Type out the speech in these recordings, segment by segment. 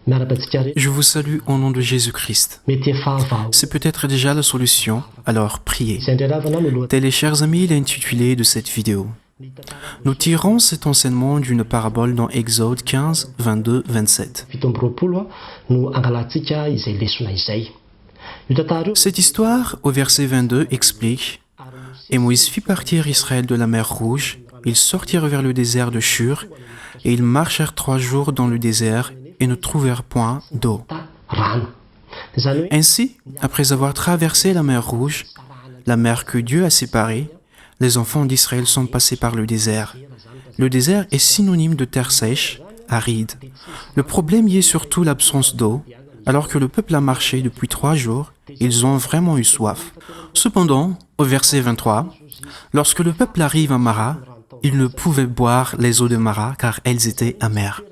Je vous salue au nom de Jésus-Christ. C'est peut-être déjà la solution, alors priez. Tel est, chers amis, l'intitulé de cette vidéo. Nous tirons cet enseignement d'une parabole dans Exode 15, 22, 27. Cette histoire, au verset 22, explique « Et Moïse fit partir Israël de la mer Rouge, ils sortirent vers le désert de Shur, et ils marchèrent 3 jours dans le désert et ne trouvèrent point d'eau. » Ainsi, après avoir traversé la mer Rouge, la mer que Dieu a séparée, les enfants d'Israël sont passés par le désert. Le désert est synonyme de terre sèche, aride. Le problème y est surtout l'absence d'eau. Alors que le peuple a marché depuis 3 jours, ils ont vraiment eu soif. Cependant, au verset 23, lorsque le peuple arrive à Mara, ils ne pouvaient boire les eaux de Mara car elles étaient amères.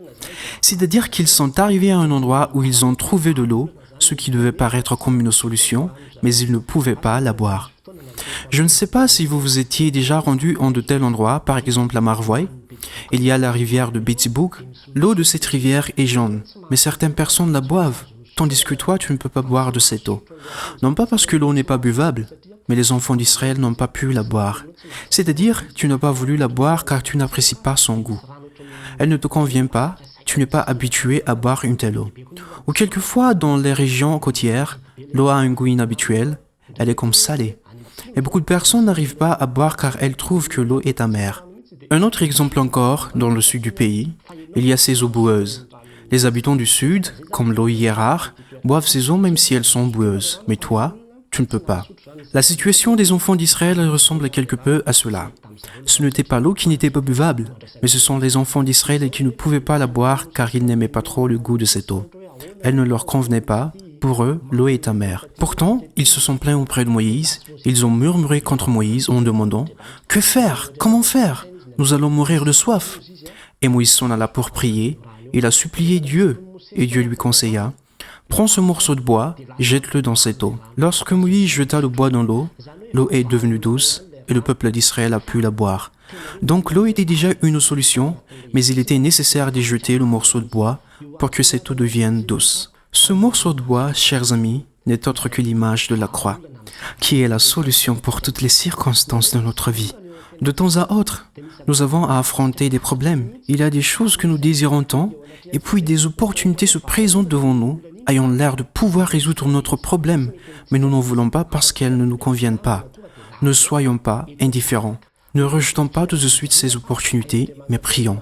C'est-à-dire qu'ils sont arrivés à un endroit où ils ont trouvé de l'eau, ce qui devait paraître comme une solution, mais ils ne pouvaient pas la boire. Je ne sais pas si vous vous étiez déjà rendu en de tels endroits, par exemple à Marvoy. Il y a la rivière de Betibouk. L'eau de cette rivière est jaune, mais certaines personnes la boivent, tandis que toi, tu ne peux pas boire de cette eau. Non pas parce que l'eau n'est pas buvable, mais les enfants d'Israël n'ont pas pu la boire. C'est-à-dire, tu n'as pas voulu la boire car tu n'apprécies pas son goût. Elle ne te convient pas, tu n'es pas habitué à boire une telle eau. Ou quelquefois, dans les régions côtières, l'eau a un goût inhabituel, elle est comme salée. Et beaucoup de personnes n'arrivent pas à boire car elles trouvent que l'eau est amère. Un autre exemple encore, dans le sud du pays, il y a ces eaux boueuses. Les habitants du sud, comme l'eau y est rare, boivent ces eaux même si elles sont boueuses. Mais toi, tu ne peux pas. La situation des enfants d'Israël ressemble quelque peu à cela. Ce n'était pas l'eau qui n'était pas buvable, mais ce sont les enfants d'Israël qui ne pouvaient pas la boire car ils n'aimaient pas trop le goût de cette eau. Elle ne leur convenait pas. Pour eux, l'eau est amère. Pourtant, ils se sont plaints auprès de Moïse. Ils ont murmuré contre Moïse en demandant « Que faire? Comment faire? Nous allons mourir de soif. » Et Moïse s'en alla pour prier. Il a supplié Dieu, et Dieu lui conseilla « Prends ce morceau de bois, jette-le dans cette eau. » Lorsque Moïse jeta le bois dans l'eau, l'eau est devenue douce, et le peuple d'Israël a pu la boire. Donc l'eau était déjà une solution, mais il était nécessaire d'y jeter le morceau de bois pour que cette eau devienne douce. Ce morceau de bois, chers amis, n'est autre que l'image de la croix, qui est la solution pour toutes les circonstances de notre vie. De temps à autre, nous avons à affronter des problèmes. Il y a des choses que nous désirons tant, et puis des opportunités se présentent devant nous, ayant l'air de pouvoir résoudre notre problème, mais nous n'en voulons pas parce qu'elles ne nous conviennent pas. Ne soyons pas indifférents. Ne rejetons pas tout de suite ces opportunités, mais prions.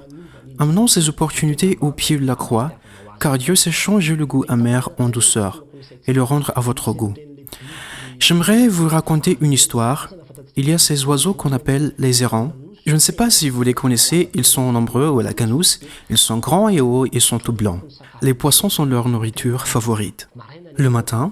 Amenons ces opportunités au pied de la croix, car Dieu sait changer le goût amer en douceur et le rendre à votre goût. J'aimerais vous raconter une histoire. Il y a ces oiseaux qu'on appelle les hérons. Je ne sais pas si vous les connaissez, ils sont nombreux au lac Anous, ils sont grands et hauts et sont tout blancs. Les poissons sont leur nourriture favorite. Le matin,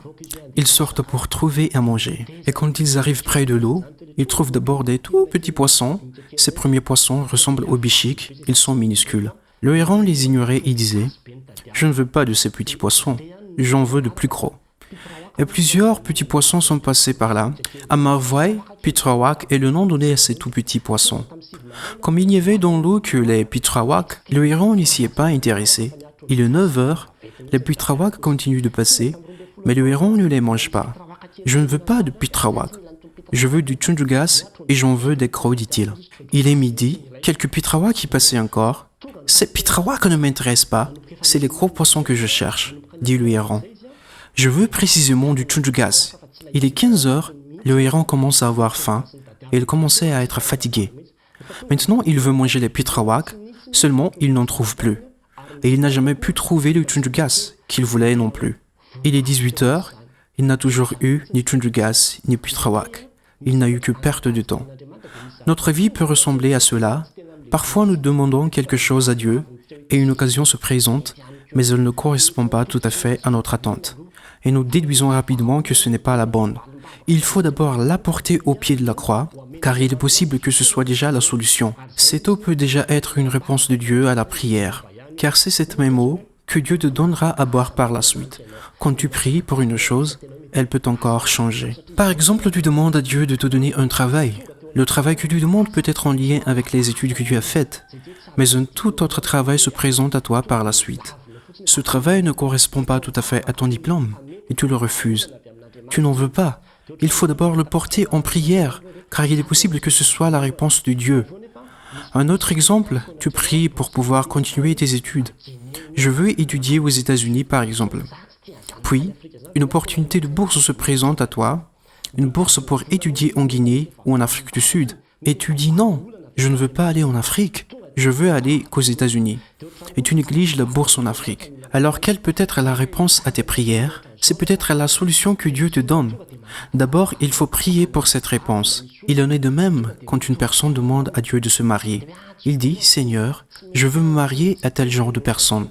ils sortent pour trouver à manger. Et quand ils arrivent près de l'eau, ils trouvent d'abord des tout petits poissons. Ces premiers poissons ressemblent aux bichiques, ils sont minuscules. Le héron les ignorait et disait « Je ne veux pas de ces petits poissons, j'en veux de plus gros. » Et plusieurs petits poissons sont passés par là. À Marvoy, Pitrawak est le nom donné à ces tout petits poissons. Comme il n'y avait dans l'eau que les Pitrawak, le héron n'y s'y est pas intéressé. Il est 9 heures, les Pitrawak continuent de passer, mais le héron ne les mange pas. « Je ne veux pas de Pitrawak, je veux du tchundjugas et j'en veux des crocs, dit-il. » Il est midi, quelques Pitrawak y passaient encore. « Ces Pitrawak ne m'intéressent pas, c'est les gros poissons que je cherche, » dit le héron. « Je veux précisément du tchundjugas. » Il est 15 heures, le héron commence à avoir faim et il commençait à être fatigué. Maintenant, il veut manger les Pitrawak, seulement il n'en trouve plus. Et il n'a jamais pu trouver le tchundjugas qu'il voulait non plus. Il est 18 heures, il n'a toujours eu ni tchundjugas ni Pitrawak. Il n'a eu que perte de temps. Notre vie peut ressembler à cela. Parfois, nous demandons quelque chose à Dieu et une occasion se présente, mais elle ne correspond pas tout à fait à notre attente. Et nous déduisons rapidement que ce n'est pas la bonne. Il faut d'abord l'apporter au pied de la croix, car il est possible que ce soit déjà la solution. Cette eau peut déjà être une réponse de Dieu à la prière, car c'est cette même eau que Dieu te donnera à boire par la suite. Quand tu pries pour une chose, elle peut encore changer. Par exemple, tu demandes à Dieu de te donner un travail. Le travail que tu demandes peut être en lien avec les études que tu as faites, mais un tout autre travail se présente à toi par la suite. Ce travail ne correspond pas tout à fait à ton diplôme et tu le refuses. Tu n'en veux pas. Il faut d'abord le porter en prière, car il est possible que ce soit la réponse de Dieu. Un autre exemple, tu pries pour pouvoir continuer tes études. Je veux étudier aux États-Unis, par exemple. Puis, une opportunité de bourse se présente à toi, une bourse pour étudier en Guinée ou en Afrique du Sud. Et tu dis non, je ne veux pas aller en Afrique, je veux aller qu'aux États-Unis. Et tu négliges la bourse en Afrique. Alors quelle peut être la réponse à tes prières? C'est peut-être la solution que Dieu te donne. D'abord, il faut prier pour cette réponse. Il en est de même quand une personne demande à Dieu de se marier. Il dit, Seigneur, je veux me marier à tel genre de personne.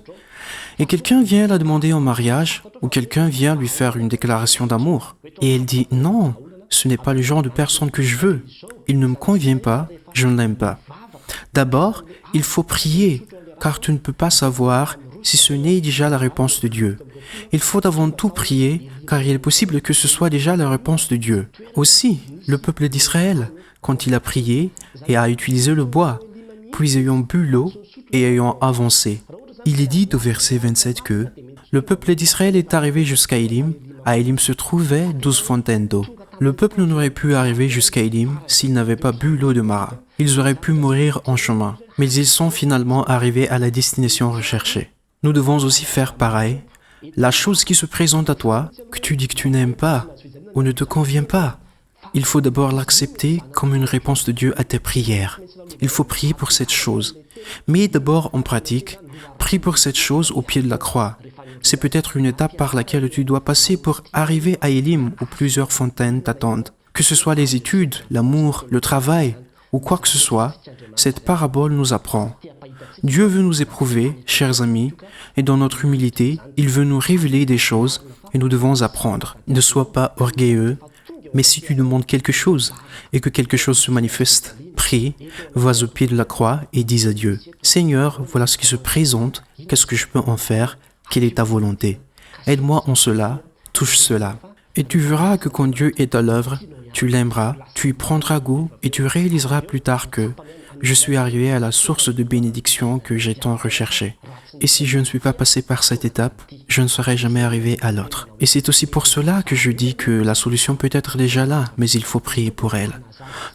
Et quelqu'un vient la demander en mariage, ou quelqu'un vient lui faire une déclaration d'amour. Et elle dit, non, ce n'est pas le genre de personne que je veux. Il ne me convient pas, je ne l'aime pas. D'abord, il faut prier, car tu ne peux pas savoir si ce n'est déjà la réponse de Dieu. Il faut avant tout prier, car il est possible que ce soit déjà la réponse de Dieu. Aussi, le peuple d'Israël, quand il a prié et a utilisé le bois, puis ayant bu l'eau et ayant avancé. Il est dit au verset 27 que le peuple d'Israël est arrivé jusqu'à Élim. À Élim se trouvaient 12 fontaines d'eau. Le peuple n'aurait pu arriver jusqu'à Élim s'ils n'avaient pas bu l'eau de Mara. Ils auraient pu mourir en chemin, mais ils sont finalement arrivés à la destination recherchée. Nous devons aussi faire pareil. La chose qui se présente à toi, que tu dis que tu n'aimes pas ou ne te convient pas, il faut d'abord l'accepter comme une réponse de Dieu à tes prières. Il faut prier pour cette chose. Mais d'abord en pratique, prie pour cette chose au pied de la croix. C'est peut-être une étape par laquelle tu dois passer pour arriver à Élim où plusieurs fontaines t'attendent. Que ce soit les études, l'amour, le travail ou quoi que ce soit, cette parabole nous apprend. Dieu veut nous éprouver, chers amis, et dans notre humilité, il veut nous révéler des choses et nous devons apprendre. Ne sois pas orgueilleux, mais si tu demandes quelque chose et que quelque chose se manifeste, prie, va au pied de la croix et dis à Dieu, « Seigneur, voilà ce qui se présente, qu'est-ce que je peux en faire? Quelle est ta volonté? Aide-moi en cela, touche cela. » Et tu verras que quand Dieu est à l'œuvre, tu l'aimeras, tu y prendras goût et tu réaliseras plus tard que je suis arrivé à la source de bénédiction que j'ai tant recherchée. Et si je ne suis pas passé par cette étape, je ne serai jamais arrivé à l'autre. Et c'est aussi pour cela que je dis que la solution peut être déjà là, mais il faut prier pour elle.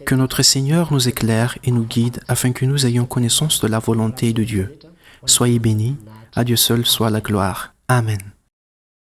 Que notre Seigneur nous éclaire et nous guide afin que nous ayons connaissance de la volonté de Dieu. Soyez bénis, à Dieu seul soit la gloire. Amen.